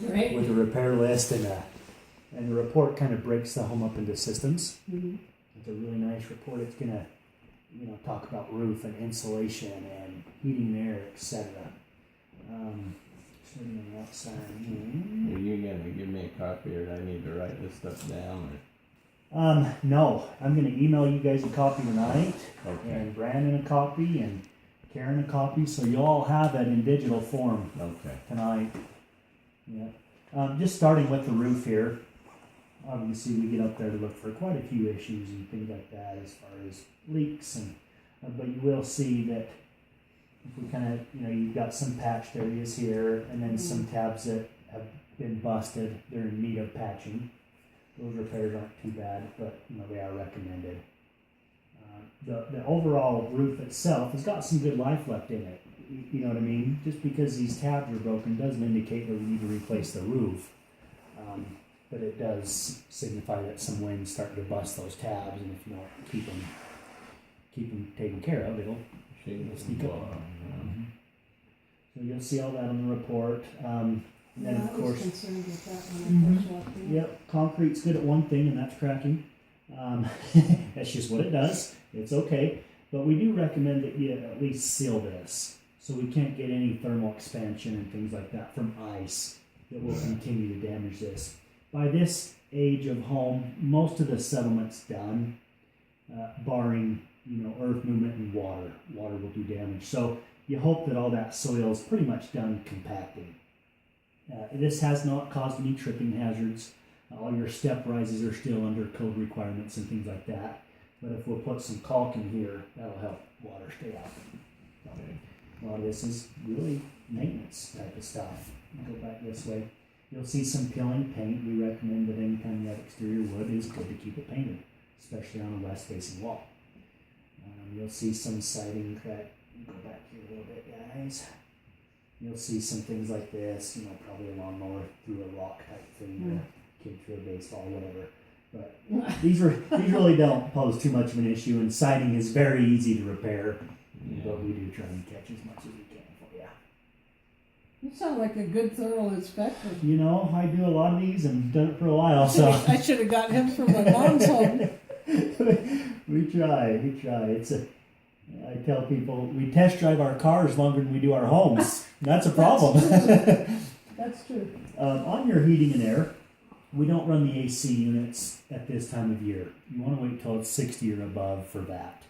Great. with a repair list and the report kind of breaks the home up into systems. Mhm. It's a really nice report. It's gonna, talk about roof and insulation and heating and air, etc. Starting on the outside. Are you gonna give me a copy, or do I need to write this stuff down? No, I'm gonna email you guys a copy tonight, Okay. and Brandon a copy, and Karen a copy, so you all have it in digital form Okay. tonight. Yeah. Just starting with the roof here. Obviously, we get up there to look for quite a few issues and things like that as far as leaks, and but you will see that if we kind of, you've got some patched areas here, and then some tabs that have been busted. They're in need of patching. Those repairs aren't too bad, but they are recommended. The overall roof itself has got some good life left in it. You know what I mean? Just because these tabs are broken doesn't indicate that we need to replace the roof. But it does signify that some wind's starting to bust those tabs, and if you don't keep them taken care of, it'll sneak up. So you'll see all that on the report. And then Yeah, of I was course, concerned with that when I first walked in. yep, concrete's good at one thing, and that's cracking. That's just what it does. It's okay, but we do recommend that you at least seal this, so we can't get any thermal expansion and things like that from ice that will continue to damage this. By this age of home, most of the settlement's done, barring earth movement and water. Water will do damage. So you hope that all that soil is pretty much done compacting. This has not caused any tripping hazards. All your step rises are still under code requirements and things like that. But if we'll put some caulk in here, that'll help water stay out. A lot of this is really maintenance type of stuff. Go back this way. You'll see some peeling paint. We recommend that anytime you have exterior wood, it's good to keep it painted, especially on a west facing wall. You'll see some siding crack. Go back here a little bit, guys. You'll see some things like this, probably a lawnmower through a rock type thing, or kid through a baseball, whatever. But these really don't pose too much of an issue, and siding is very easy to repair. But we do try and catch as much as we can for you. You sound like a good thorough inspector. I do a lot of these and done it for a while, so. I should have got him for my mom's home. We try. I tell people we test drive our cars longer than we do our homes. That's a problem. That's true. On your heating and air, we don't run the AC units at this time of year. You want to wait till it's 60 or above for that.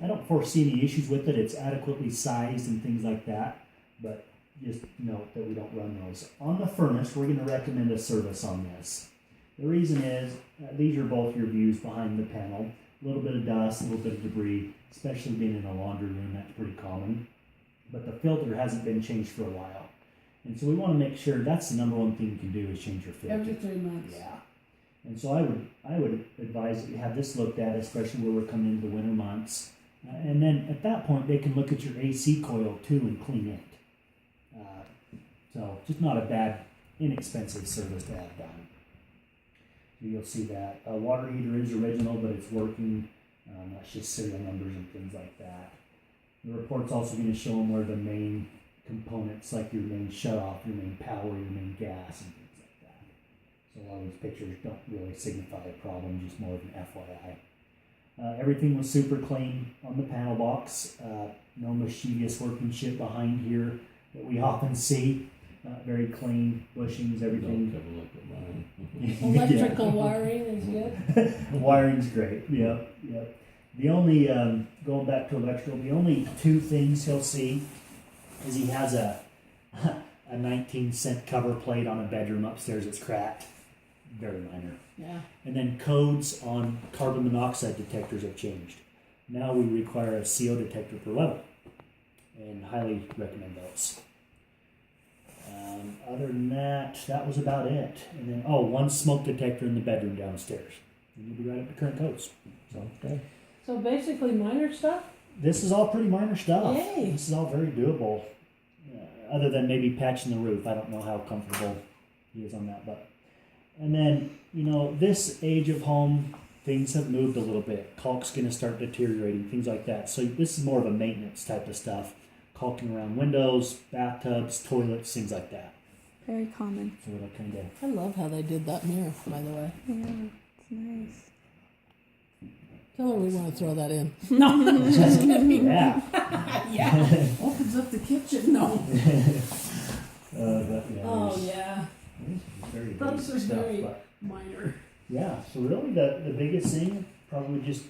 I don't foresee any issues with it. It's adequately sized and things like that, but just note that we don't run those. On the furnace, we're going to recommend a service on this. The reason is, these are both your views behind the panel. A little bit of dust, a little bit of debris, especially being in a laundry room, that's pretty common. But the filter hasn't been changed for a while. And so we want to make sure that's the number one thing you can do is change your filter. Every 3 months. Yeah. And so I would advise that you have this looked at, especially where we're coming into the winter months. And then at that point, they can look at your AC coil too and clean it. So just not a bad, inexpensive service to have done. You'll see that. Water heater is original, but it's working. That's just serial numbers and things like that. The report's also going to show them where the main components, like your main shutoff, your main power, your main gas, and things like that. So a lot of these pictures don't really signify a problem, just more of an FYI. Everything was super clean on the panel box. No mischievous workmanship behind here that we often see. Very clean bushings, everything. Don't have a look at mine. Electrical wiring is good. Wiring's great. Yep. The only going back to electrical, the only two things he'll see is he has a 19-cent cover plate on a bedroom upstairs that's cracked. Very minor. Yeah. And then codes on carbon monoxide detectors have changed. Now we require a CO detector per level, and highly recommend those. Other than that, that was about it. And then, one smoke detector in the bedroom downstairs. And you'll be right up to current codes. So, okay. So basically minor stuff? This is all pretty minor stuff. Yay. This is all very doable. Other than maybe patching the roof. I don't know how comfortable he is on that. And then, this age of home, things have moved a little bit. Caulk's going to start deteriorating, things like that. So this is more of a maintenance type of stuff. Caulking around windows, bathtubs, toilets, things like that. Very common. So it'll kind of. I love how they did that mirror, by the way. Yeah, it's nice. Tell her we want to throw that in. No, just kidding. Yeah. Yeah. Opens up the kitchen. No. But yeah. Oh, there's- yeah. there's very Those basic are stuff, very but minor. yeah. So really, the biggest thing probably just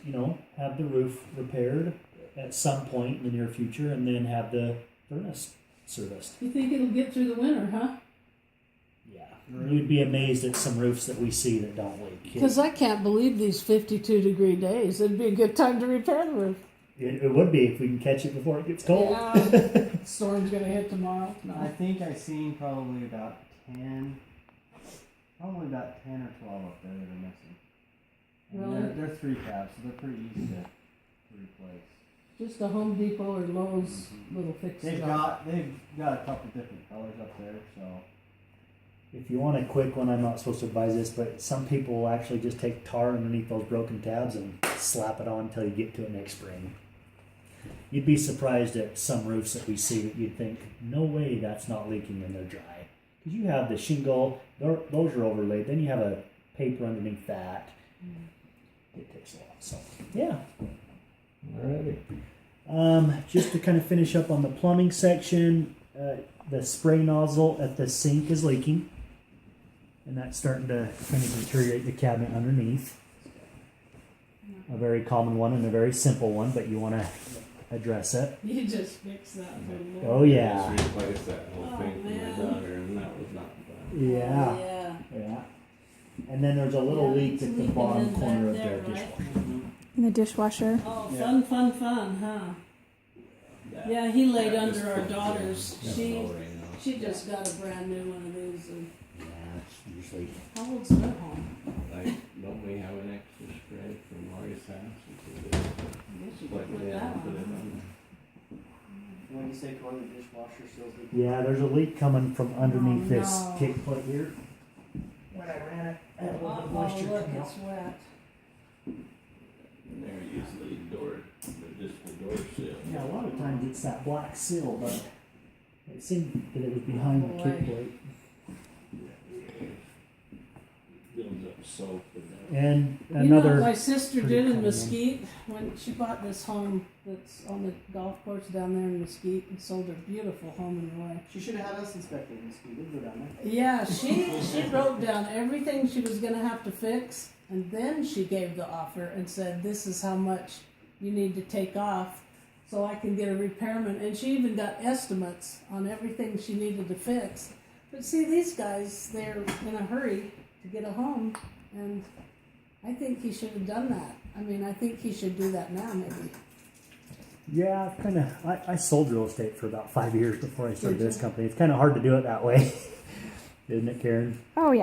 have the roof repaired at some point in the near future, and then have the furnace serviced. You think it'll get through the winter, huh? Yeah. You'd be amazed at some roofs that we see that don't leak. Because I can't believe these 52-degree days. It'd be a good time to repair the roof. It would be if we can catch it before it gets cold. Yeah. Storm's gonna hit tomorrow. I No. think I seen probably about 10 or 12 up there that are missing. And Really? they're 3 tabs, so they're pretty easy to replace. Just a Home Depot or Lowe's little fix. They've got a couple different colors up there, so If you want a quick one, I'm not supposed to advise this, but some people will actually just take tar underneath those broken tabs and slap it on until you get to it next spring. You'd be surprised at some roofs that we see that you'd think, no way that's not leaking and they're dry. Because you have the shingle, those are overlaid, then you have a paper underneath that. It takes a lot. So, yeah. Alrighty. Just to kind of finish up on the plumbing section, the spray nozzle at the sink is leaking. And that's starting to kind of deteriorate the cabinet underneath. A very common one and a very simple one, but you want to address it. You just fix that one. Oh, yeah. Just replace that whole Oh, thing for man. my daughter, and that was not fun. Yeah. Yeah. Yeah. And then there's a little Yeah, leak it's at the leaking bottom in corner of back the there, right? dishwasher. In the dishwasher. Oh, Yeah. fun, huh? Yeah, he laid That under just our fits in. daughters. That's She all right now. she just got a brand new one of these. And Yeah, it's usually. how old's their home? Like, don't we have an extra spray from Marty's house? We could I guess you plug could it put in that and put it on. on. when you say go in the dishwasher, seals leak. Yeah, there's a leak coming from underneath Oh, this no. kick plate here. When I ran it, I had a little bit of Oh, moisture look, coming out. it's wet. And they're usually just the door sill. Yeah, a lot of times it's that black seal, but it seemed that it was behind the kick Boy. plate. Builds up soap and that. And You know another. what my sister pretty did in common Mesquite when she bought this home that's on the golf course down there in Mesquite and sold her beautiful home in Roy. She should have had us inspect it. We would go down there. Yeah, she wrote down everything she was gonna have to fix, and then she gave the offer and said, "This is how much you need to take off, so I can get a repairman." And she even got estimates on everything she needed to fix. But see, these guys, they're in a hurry to get a home, and I think he should have done that. I mean, I think he should do that now, maybe. Yeah, kind of. I sold real estate for about 5 years before I started Did this you? company. It's kind of hard to do it that way, isn't it, Karen? Oh, yeah.